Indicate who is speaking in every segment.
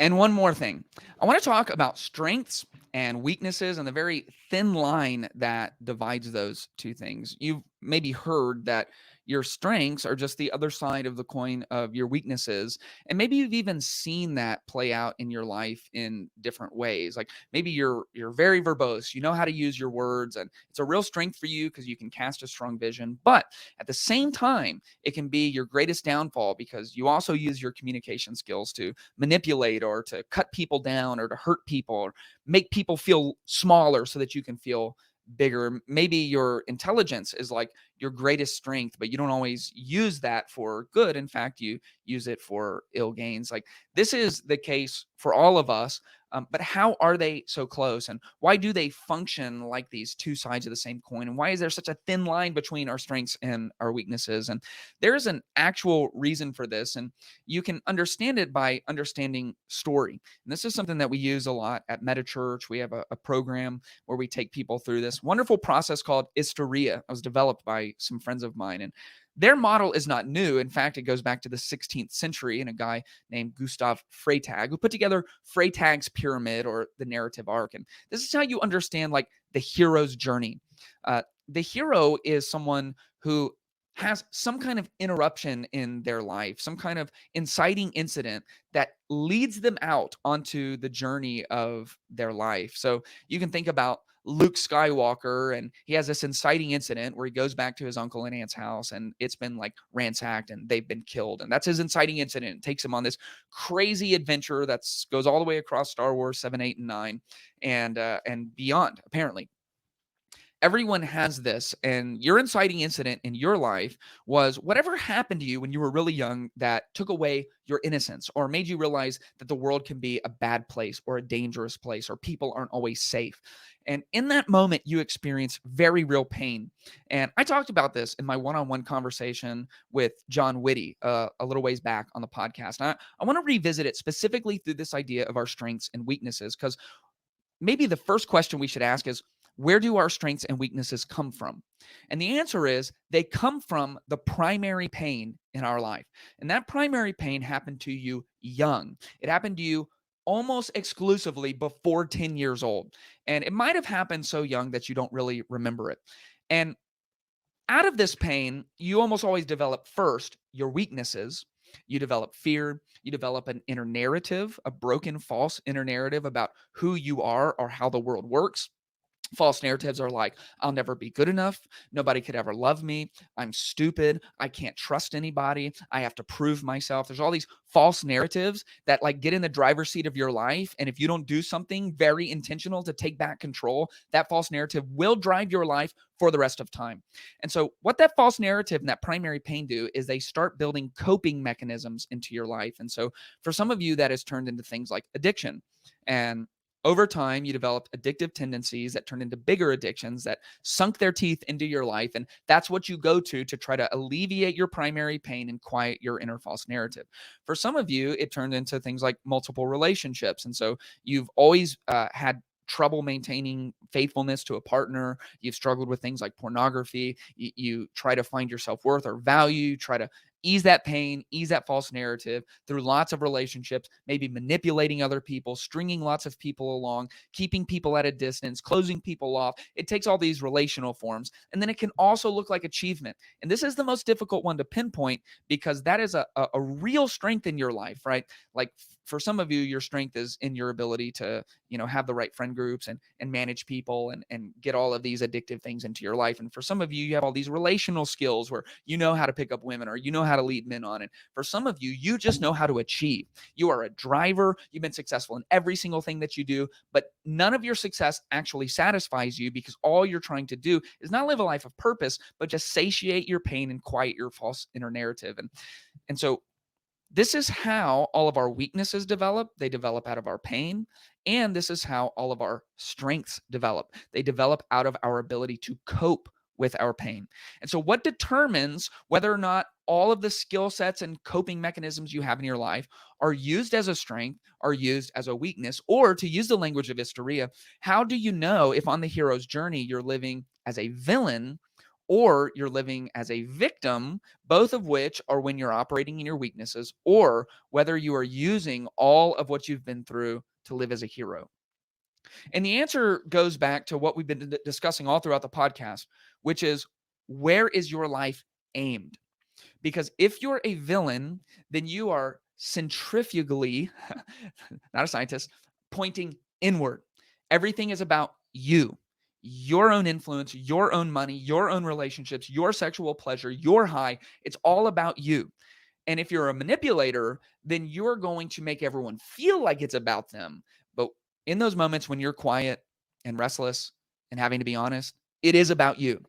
Speaker 1: And one more thing, I want to talk about strengths and weaknesses and the very thin line that divides those two things. You've maybe heard that your strengths are just the other side of the coin of your weaknesses. And maybe you've even seen that play out in your life in different ways. Like maybe you're very verbose, you know how to use your words, and it's a real strength for you because you can cast a strong vision. But at the same time, it can be your greatest downfall because you also use your communication skills to manipulate or to cut people down or to hurt people or make people feel smaller so that you can feel bigger. Maybe your intelligence is like your greatest strength, but you don't always use that for good. In fact, you use it for ill gains. Like this is the case for all of us. But how are they so close? And why do they function like these two sides of the same coin? And why is there such a thin line between our strengths and our weaknesses? And there's an actual reason for this. And you can understand it by understanding story. And this is something that we use a lot at MetaChurch. We have a program where we take people through this wonderful process called Historia. It was developed by some friends of mine. And their model is not new. In fact, it goes back to the 16th century and a guy named Gustav Freytag who put together Freytag's pyramid or the narrative arc. And this is how you understand like the hero's journey. The hero is someone who has some kind of interruption in their life, some kind of inciting incident that leads them out onto the journey of their life. So you can think about Luke Skywalker, and he has this inciting incident where he goes back to his uncle and aunt's house, and it's been like ransacked and they've been killed. And that's his inciting incident. It takes him on this crazy adventure that goes all the way across Star Wars 7, 8, and 9 and beyond, apparently. Everyone has this, and your inciting incident in your life was whatever happened to you when you were really young that took away your innocence or made you realize that the world can be a bad place or a dangerous place or people aren't always safe. And in that moment, you experience very real pain. And I talked about this in my one-on-one conversation with John Whitty a little ways back on the podcast. And I want to revisit it specifically through this idea of our strengths and weaknesses, because maybe the first question we should ask is, where do our strengths and weaknesses come from? And the answer is they come from the primary pain in our life. And that primary pain happened to you young. It happened to you almost exclusively before 10 years old. And it might have happened so young that you don't really remember it. And out of this pain, you almost always develop first your weaknesses. You develop fear. You develop an inner narrative, a broken, false inner narrative about who you are or how the world works. False narratives are like, I'll never be good enough. Nobody could ever love me. I'm stupid. I can't trust anybody. I have to prove myself. There's all these false narratives that like get in the driver's seat of your life. And if you don't do something very intentional to take back control, that false narrative will drive your life for the rest of time. And so what that false narrative and that primary pain do is they start building coping mechanisms into your life. And so for some of you, that has turned into things like addiction. And over time, you developed addictive tendencies that turned into bigger addictions that sunk their teeth into your life. And that's what you go to try to alleviate your primary pain and quiet your inner false narrative. For some of you, it turned into things like multiple relationships. And so you've always had trouble maintaining faithfulness to a partner. You've struggled with things like pornography. You try to find your self-worth or value, you try to ease that pain, ease that false narrative through lots of relationships, maybe manipulating other people, stringing lots of people along, keeping people at a distance, closing people off. It takes all these relational forms. And then it can also look like achievement. And this is the most difficult one to pinpoint because that is a real strength in your life, right? Like for some of you, your strength is in your ability to, have the right friend groups and manage people and get all of these addictive things into your life. And for some of you, you have all these relational skills where you know how to pick up women or you know how to lead men on. And for some of you, you just know how to achieve. You are a driver. You've been successful in every single thing that you do, but none of your success actually satisfies you because all you're trying to do is not live a life of purpose, but just satiate your pain and quiet your false inner narrative. And so this is how all of our weaknesses develop. They develop out of our pain. And this is how all of our strengths develop. They develop out of our ability to cope with our pain. And so what determines whether or not all of the skill sets and coping mechanisms you have in your life are used as a strength, are used as a weakness, or to use the language of Historia, how do you know if on the hero's journey you're living as a villain or you're living as a victim, both of which are when you're operating in your weaknesses, or whether you are using all of what you've been through to live as a hero. And the answer goes back to what we've been discussing all throughout the podcast, which is, where is your life aimed? Because if you're a villain, then you are centrifugally, not a scientist, pointing inward. Everything is about you, your own influence, your own money, your own relationships, your sexual pleasure, your high. It's all about you. And if you're a manipulator, then you're going to make everyone feel like it's about them. But in those moments when you're quiet and restless and having to be honest, it is about you.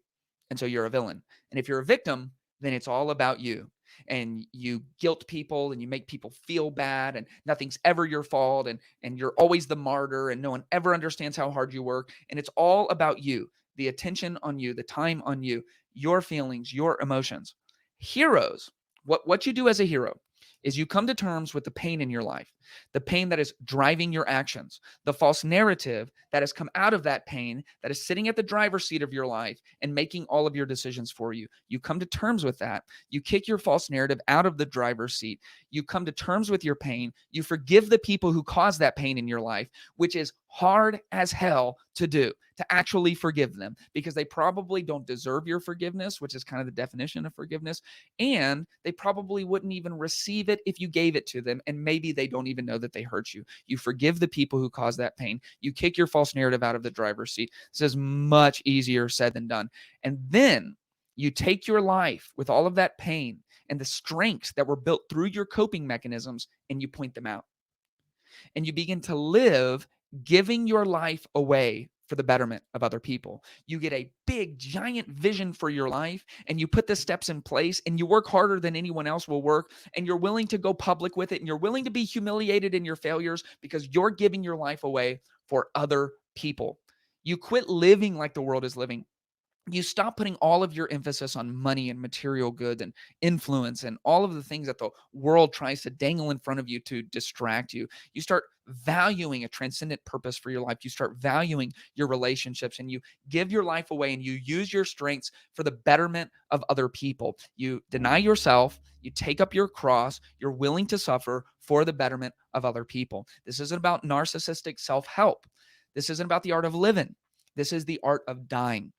Speaker 1: And so you're a villain. And if you're a victim, then it's all about you. And you guilt people and you make people feel bad and nothing's ever your fault and you're always the martyr and no one ever understands how hard you work. And it's all about you, the attention on you, the time on you, your feelings, your emotions. Heroes, what you do as a hero is you come to terms with the pain in your life, the pain that is driving your actions, the false narrative that has come out of that pain, that is sitting at the driver's seat of your life and making all of your decisions for you. You come to terms with that. You kick your false narrative out of the driver's seat. You come to terms with your pain. You forgive the people who caused that pain in your life, which is hard as hell to do, to actually forgive them, because they probably don't deserve your forgiveness, which is kind of the definition of forgiveness. And they probably wouldn't even receive it if you gave it to them. And maybe they don't even know that they hurt you. You forgive the people who caused that pain. You kick your false narrative out of the driver's seat. This is much easier said than done. And then you take your life with all of that pain and the strengths that were built through your coping mechanisms and you point them out. And you begin to live giving your life away for the betterment of other people. You get a big, giant vision for your life and you put the steps in place and you work harder than anyone else will work and you're willing to go public with it and you're willing to be humiliated in your failures because you're giving your life away for other people. You quit living like the world is living. You stop putting all of your emphasis on money and material goods and influence and all of the things that the world tries to dangle in front of you to distract you. You start valuing a transcendent purpose for your life. You start valuing your relationships and you give your life away and you use your strengths for the betterment of other people. You deny yourself, you take up your cross, you're willing to suffer for the betterment of other people. This isn't about narcissistic self-help. This isn't about the art of living. This is the art of dying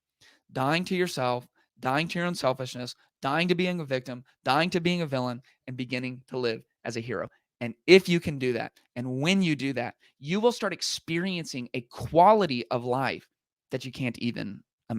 Speaker 1: to yourself, dying to your own selfishness, dying to being a victim, dying to being a villain, and beginning to live as a hero. And if you can do that, and when you do that, you will start experiencing a quality of life that you can't even